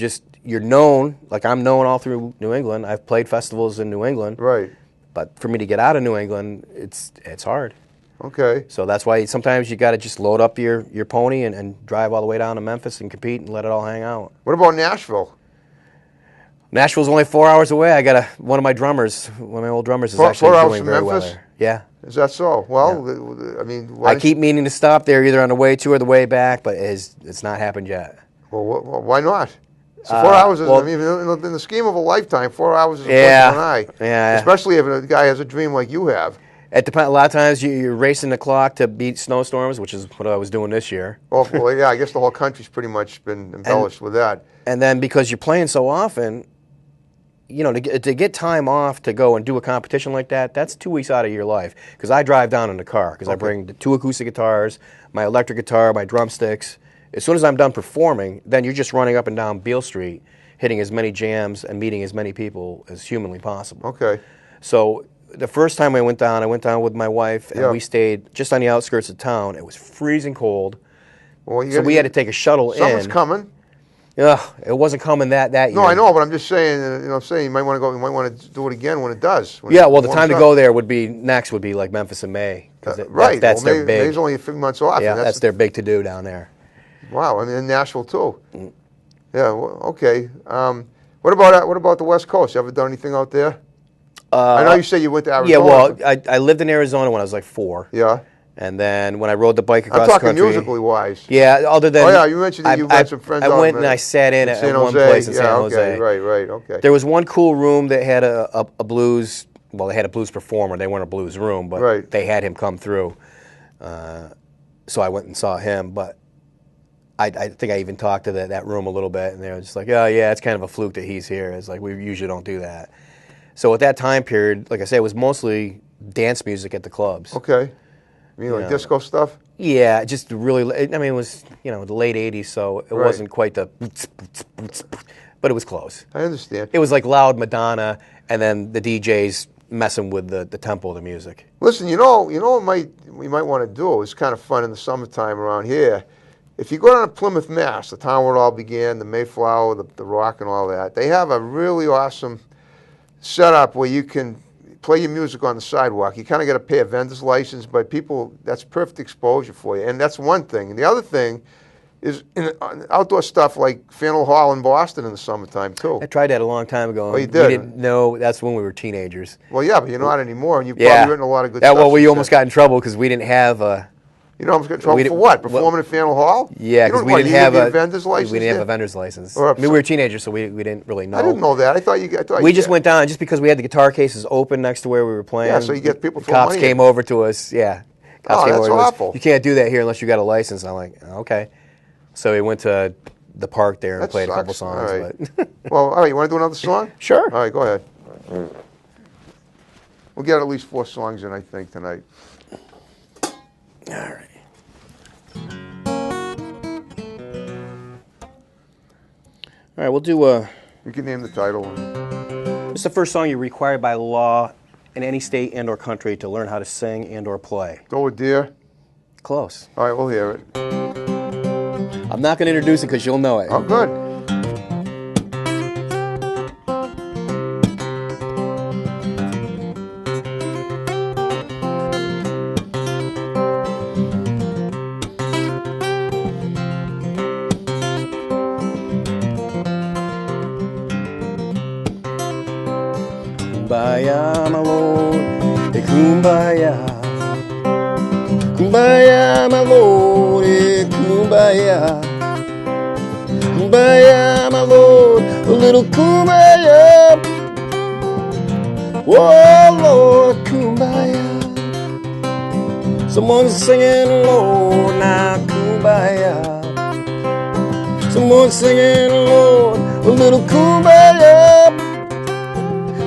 you're known. Like I'm known all through New England. I've played festivals in New England, Right. but for me to get out of New England, it's hard. Okay. So that's why sometimes you got to just load up your pony and drive all the way down to Memphis and compete and let it all hang out. What about Nashville? Nashville's only 4 hours away. I got one of my old drummers is 4 actually hours doing from very well Memphis? there. Yeah. Is that so? Well, I mean, why I keep meaning to stop there either on the way to or the way back, but it's not happened yet. Well, why not? So 4 hours is, well- I mean, in the scheme of a lifetime, 4 hours is a Yeah. blink of an eye. Yeah. Especially if a guy has a dream like you have. It depends. A lot of times you're racing the clock to beat snowstorms, which is what I was doing this year. Well, yeah, I guess the whole country's pretty much been embellished with that. And then because you're playing so often, to get time off to go and do a competition like that, that's 2 weeks out of your life. Because I drive down in the car, because I bring the 2 acoustic guitars, my electric guitar, my drumsticks. As soon as I'm done performing, then you're just running up and down Beale Street, hitting as many jams and meeting as many people as humanly possible. Okay. So the first time I went down with my wife, and we stayed just on the outskirts of town. It was freezing cold, Well, so we had to take a shuttle Something's in. coming. Ugh, it wasn't coming that year. No, I know, but I'm just saying. I'm saying you might want to go. You might want to do it again when it does. Yeah, well, the time to go there would be like Memphis in May. Right. That's well, their big. May's only a few months off. Yeah, and that's their big to do down there. Wow, I mean, in Nashville too. Yeah. Well, okay. What about the West Coast? You ever done anything out there? I know you say you went to Arizona. Yeah, well, I lived in Arizona when I was like 4. Yeah. And then when I rode the bike across I'm the talking country. musically wise. Yeah, other than. Oh yeah, you mentioned that you've got some friends. I went and I sat in at San one Jose. place in San Jose. Okay, right, okay. There was one cool room that had a blues. Well, they had a blues performer. They weren't a blues room, but they had him come through. So I went and saw him. But I think I even talked to that room a little bit, and they were just like, "Oh yeah, it's kind of a fluke that he's here." It's like we usually don't do that. So at that time period, like I said, it was mostly dance music at the clubs. Okay. You mean like disco stuff? Yeah, just really. I mean, it was the late '80s, so it wasn't quite the, but it was close. I understand. It was like loud Madonna, and then the DJs messing with the tempo of the music. Listen, what we might want to do. It's kind of fun in the summertime around here. If you go down to Plymouth, Mass, the town where it all began, the Mayflower, the Rock, and all that, they have a really awesome setup where you can play your music on the sidewalk. You kind of got to pay a vendor's license, but that's perfect exposure for you. And that's one thing. And the other thing is outdoor stuff like Faneuil Hall in Boston in the summertime, too. I tried that a long time ago. Oh, you did? We didn't know. That's when we were teenagers. Well, yeah, but you're not anymore, and you've probably written a lot of good stuff. stuff. Well, we almost got in trouble because we didn't have a... You almost got in trouble for what? Performing at Faneuil Hall? Yeah, because we didn't have a vendor's license. We didn't have a vendor's license. I mean, we were teenagers, so we didn't really know. I didn't know that. I thought we just went down just because we had the guitar cases open next to where we were playing. Yeah, so you get people. Cops came over to us. Yeah. Cops came that's over awful. You can't do that here unless you got a license. I'm like, okay. So we went to the park there and played a couple songs. All right. But Well, all right. You want to do another song? Sure. All right, go ahead. We'll get at least 4 songs in, I think, tonight. All right. All right, we'll do You can name the title. It's the first song you're required by law in any state and or country to learn how to sing and or play. Go with Dear. Close. All right, we'll hear it. I'm not going to introduce it because you'll know it. Oh, good. Kumbaya, my lord, hey, kumbaya. Kumbaya, my lord, hey, kumbaya. Kumbaya, my lord, a little kumbaya. Oh, Lord, kumbaya. Someone's singing, Lord, now kumbaya. Someone's singing, Lord, a little kumbaya.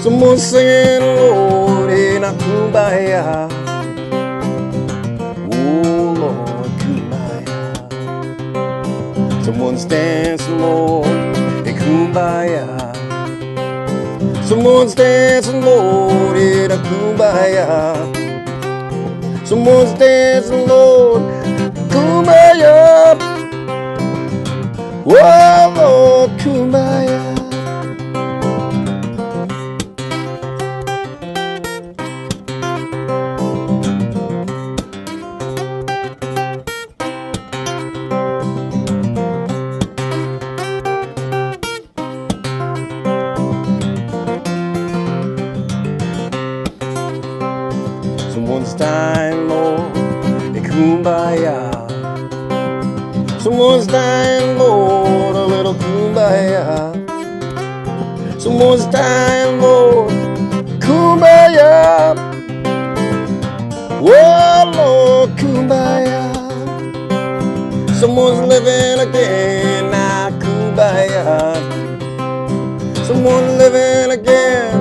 Someone's singing, Lord, in a kumbaya. Oh, Lord, kumbaya. Someone's dancing, Lord, in kumbaya. Someone's dancing, Lord, in a kumbaya. Someone's dancing, Lord, kumbaya. Whoa, Lord, kumbaya. Someone's dying, Lord, in kumbaya. Someone's dying, Lord, a little kumbaya. Someone's dying, Lord, kumbaya. Whoa, Lord, kumbaya. Someone's living again, now kumbaya. Someone's living again,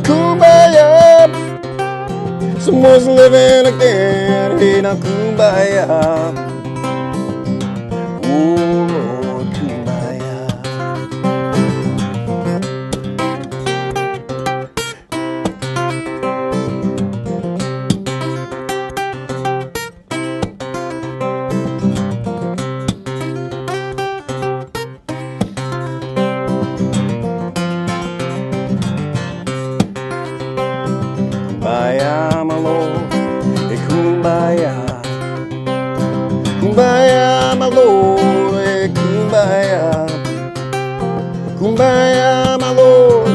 kumbaya. Someone's living again, hey, now kumbaya. Oh, Lord, kumbaya. Kumbaya, my Lord, hey, kumbaya. Kumbaya, my Lord, hey, kumbaya. Kumbaya, my Lord,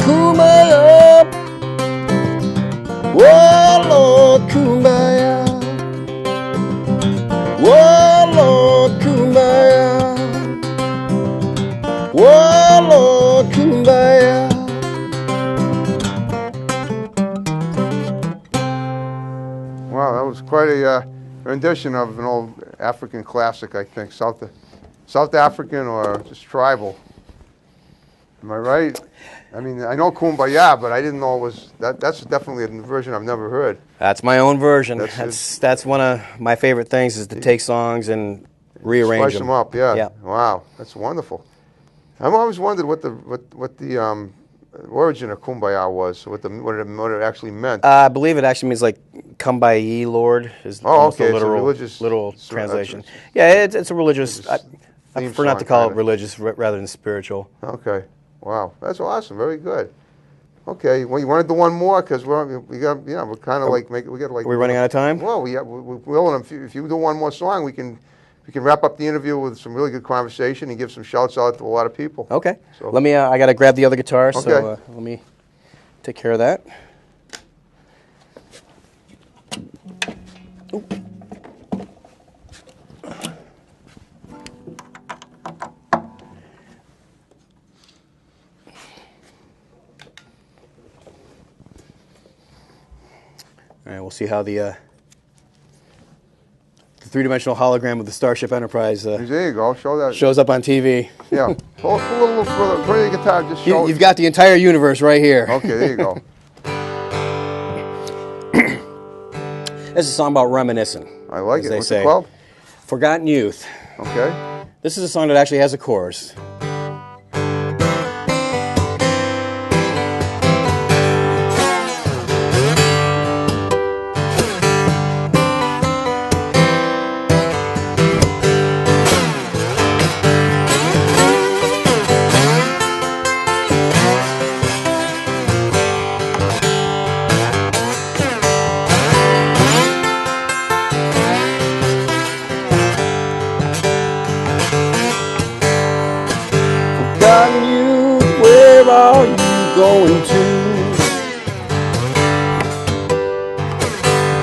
kumbaya. Whoa, Lord, kumbaya. Whoa, Lord, kumbaya. Whoa, Lord, kumbaya. Wow, that was quite a rendition of an old African classic, I think. South African or just tribal. Am I right? I mean, I know Kumbaya, but I didn't know it was that. That's definitely a version I've never heard. That's my own version. That's That's one of my favorite things is to take songs and rearrange Spice them up, yeah. Yeah. Wow, that's wonderful. I've always wondered what the origin of Kumbaya was, what it actually meant. I believe it actually means like "come by ye, Lord" is almost okay, a it's a literal religious translation. Yeah, it's a religious. I theme prefer not to song, call kinda. it religious rather than spiritual. Okay, wow, that's awesome, very good. Okay, well, you want to do one more because we got we're kind of like we got like. Are we running out of time? Well, we're willing. If you do one more song, we can wrap up the interview with some really good conversation and give some shouts out to a lot of people. Okay. So- Let me. I got to grab the other guitar, so Okay. let me take care of that. Ooh. All right, we'll see how the three-dimensional hologram of the Starship Enterprise There you go. Show that. shows up on TV. Yeah. Pull a little further. Put your guitar. Just show. You've got the entire universe right here. Okay, there you go. This is a song about reminiscing. I like as it. they What's say. it called? Forgotten Youth. Okay. This is a song that actually has a chorus. Forgotten Youth, where are you going to?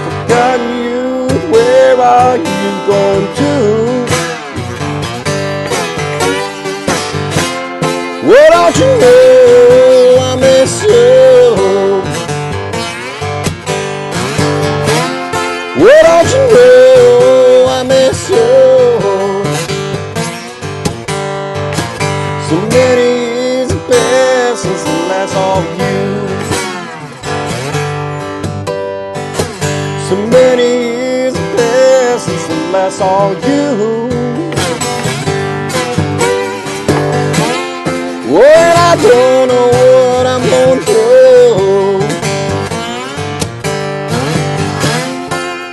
Forgotten Youth, where are you going to? Well, don't you know I miss you? Well, don't you know I miss you? So many years have passed since the last saw you. So many years have passed since the last saw you. I don't know what I'm going through.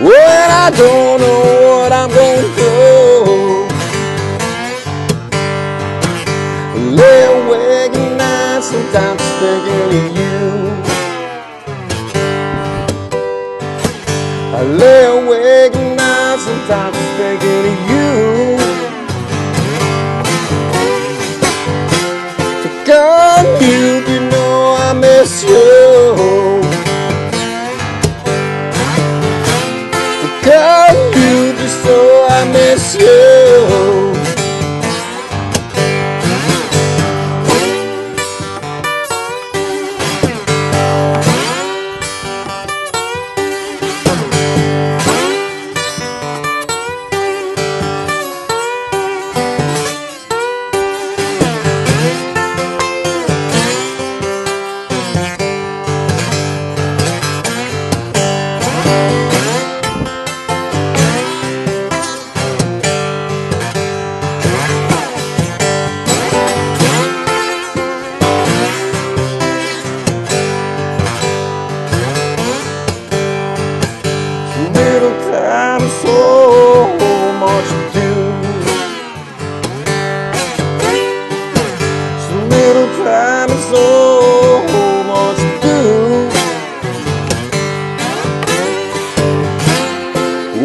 When I don't know what I'm going through. Lay awake at night, sometimes thinking of you. I lay awake at night, sometimes thinking of you. God, you know I miss you. God, you just know I miss you. Little time is so much to do. So little time is so much to do.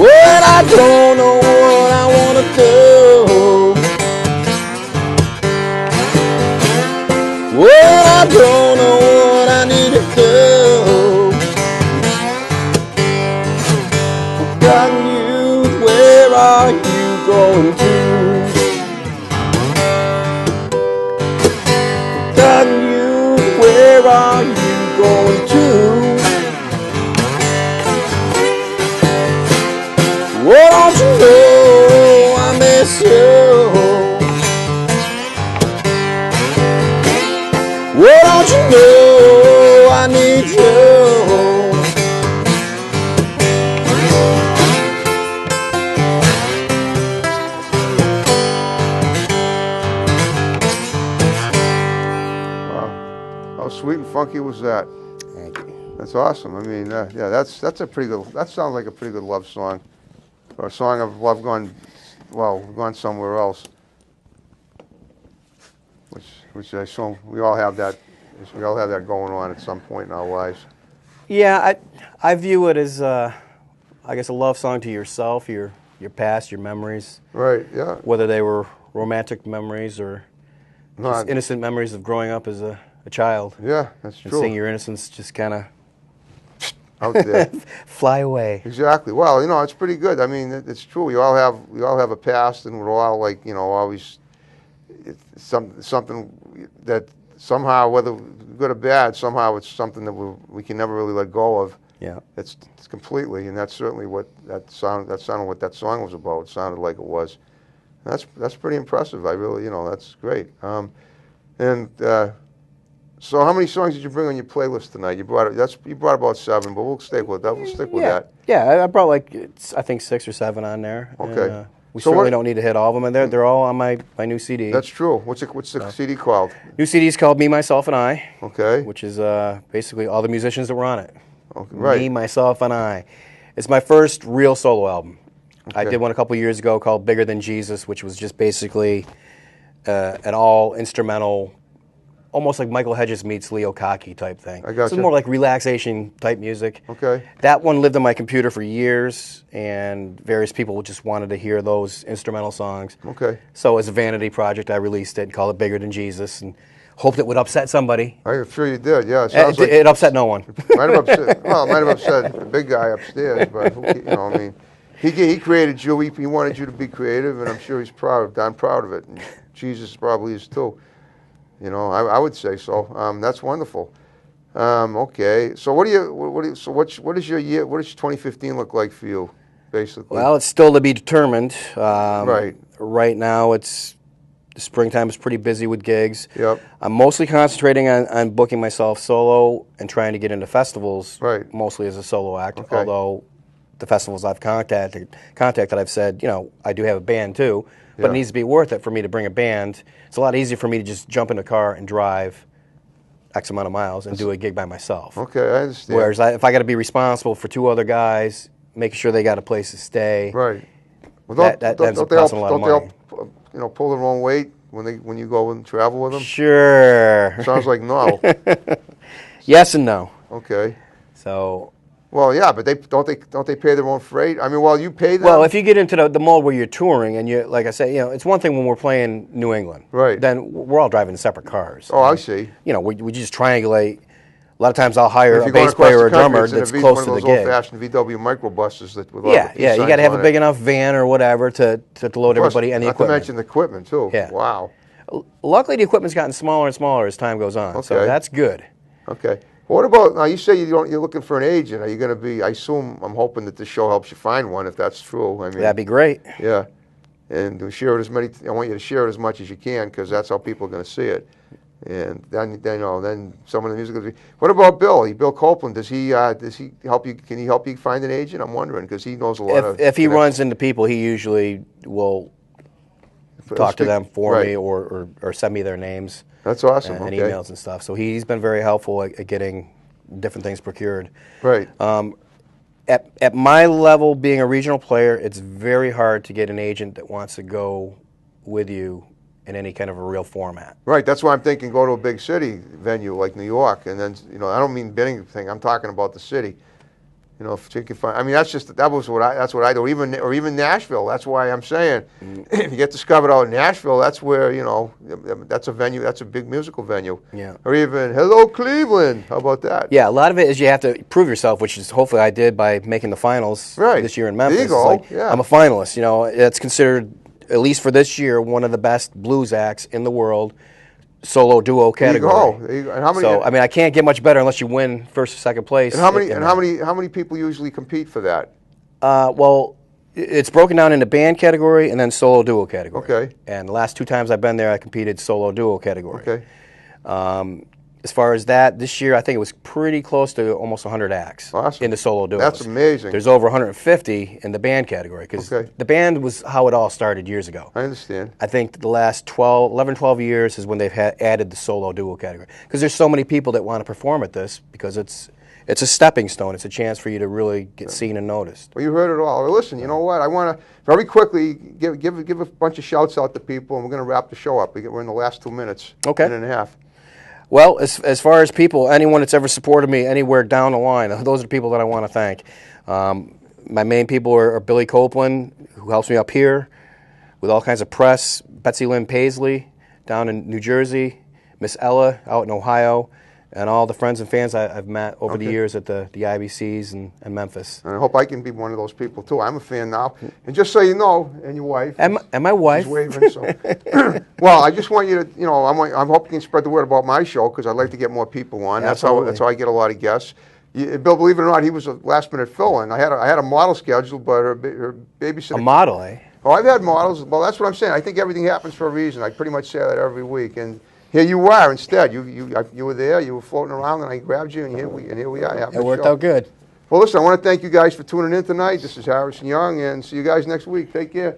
When I don't know what I wanna do. When I don't know what I need to do. Forgotten you, where are you going to? Forgotten you, where are you going to? Why don't you know I miss you? Why don't you know I need you? How sweet and funky was that? Thank you. That's awesome. I mean, yeah, that's a pretty good. That sounds like a pretty good love song, or a song of love gone somewhere else. Which I assume we all have that. We all have that going on at some point in our lives. Yeah, I view it as I guess a love song to yourself, your past, your memories. Right. Yeah. Whether they were romantic memories or just innocent memories of growing up as a child. Yeah, that's and true. seeing your innocence just kind of out there. fly away. Exactly. Well, it's pretty good. I mean, it's true. We all have a past, and we're all like, always something that somehow, whether good or bad, somehow it's something that we can never really let go of. Yeah. It's completely, and that's certainly what that sounded what that song was about. It sounded like it was. And that's pretty impressive. I really, that's great. So how many songs did you bring on your playlist tonight? You brought about 7, but we'll stick with that. We'll stick with that. Yeah, I brought I think 6 or 7 on there. Okay. And, we certainly don't need to hit all of them, and they're all on my new CD. That's true. What's the CD called? New CD is called Me, Myself, and I. Okay. Which is basically all the musicians that were on it. Okay. Right. Me, Myself, and I. It's my first real solo album. Okay. I did one a couple years ago called Bigger Than Jesus, which was just basically an all instrumental, almost like Michael Hedges meets Leo Kaki type thing. I gotcha. So more like relaxation type music. Okay. That one lived on my computer for years, and various people just wanted to hear those instrumental songs. Okay. So as a vanity project, I released it and called it Bigger Than Jesus, and hoped it would upset somebody. I'm sure you did. Yeah. It upset no one. Might have upset. Well, it might have upset the big guy upstairs, but I mean, he created you. He wanted you to be creative, and I'm sure he's proud. I'm proud of it, and Jesus probably is too. I would say so. That's wonderful. Okay. So what does your 2015 look like for you, basically? Well, it's still to be determined. Right. Right now, the springtime is pretty busy with gigs. Yep. I'm mostly concentrating on booking myself solo and trying to get into festivals. Right. Mostly as a solo act. Okay. Although the festivals I've contacted, I've said, I do have a band too, but it needs to be worth it for me to bring a band. It's a lot easier for me to just jump in a car and drive X amount of miles and do a gig by myself. Okay, I understand. Whereas if I got to be responsible for 2 other guys, making sure they got a place to stay, right. Well, that ends up costing a lot of money. They help, pull their own weight when you go and travel with them? Sure. Sounds like no. Yes and no. Okay. So. Well, yeah, but don't they pay their own freight? I mean, well, you pay them. Well, if you get into the mode where you're touring and you, like I said, it's one thing when we're playing New England. Right. Then we're all driving in separate cars. Oh, I see. We just triangulate. A lot of times I'll hire If a you're going bass across player the or a country, drummer it's in that's a close one to of the those gig. old-fashioned VW microbuses with Yeah, you got to have a big enough van or whatever to load everybody and the equipment. Not to equipment. mention the equipment too. Yeah. Wow. Luckily, the equipment's gotten smaller and smaller as time goes on, so Okay. that's good. Okay. Well, what about now? You say you're looking for an agent. Are you going to be? I assume I'm hoping that this show helps you find one. If that's true, I mean, That'd be great. yeah. And share it as many. I want you to share it as much as you can because that's how people are going to see it. And then some of the music will be. What about Bill? Bill Copeland. Does he help you? Can he help you find an agent? I'm wondering because he knows a lot of. If he runs into people, he usually will talk to them for me or send me their names. That's awesome. And okay. emails and stuff. So he's been very helpful at getting different things procured. Right. At my level, being a regional player, it's very hard to get an agent that wants to go with you in any kind of a real format. Right. That's why I'm thinking go to a big city venue like New York, and then I don't mean bidding thing. I'm talking about the city. If you can find. I mean, that's what I do. Or even Nashville. That's why I'm saying, if you get discovered out in Nashville, that's where that's a venue. That's a big musical venue. Yeah. Or even Hello Cleveland. How about that? Yeah. A lot of it is you have to prove yourself, which is hopefully I did by making the finals this year in Memphis. There you go. It's like, I'm a finalist. It's considered, at least for this year, one of the best blues acts in the world. Solo duo category. There you go. And how many? So I mean, I can't get much better unless you win first or second place. And how many people usually compete for that? Well, it's broken down into band category and then solo duo category. Okay. And the last 2 times I've been there, I competed solo duo category. Okay. As far as that, this year I think it was pretty close to almost 100 acts awesome. in the solo duos. That's amazing. There's over 150 in the band category because the band was how it all started years ago. I understand. I think the last 12 years is when they've added the solo duo category because there's so many people that want to perform at this because it's a stepping stone. It's a chance for you to really get seen and noticed. Well, you heard it all. Well, listen, you know what? I want to very quickly give a bunch of shouts out to people, and we're going to wrap the show up. We're in the last 2 minutes, minute and a half. Well, as far as people, anyone that's ever supported me anywhere down the line, those are the people that I want to thank. My main people are Billy Copeland, who helps me up here with all kinds of press, Betsy Lynn Paisley down in New Jersey, Miss Ella out in Ohio, and all the friends and fans I've met over the years at the IBCs and Memphis. And I hope I can be one of those people, too. I'm a fan now. And just so you know, and your wife. And my wife. She's waving, so. Well, I just want you to, I'm hoping you can spread the word about my show because I'd like to get more people on. That's how I get a lot of guests. Bill, believe it or not, he was a last-minute fill-in. I had a model scheduled, but her babysitter. A model, eh? Oh, I've had models. Well, that's what I'm saying. I think everything happens for a reason. I pretty much say that every week. And here you are instead. You were there, you were floating around, and I grabbed you, and here we are. It worked out good. Well, listen, I want to thank you guys for tuning in tonight. This is Harrison Young, and see you guys next week. Take care.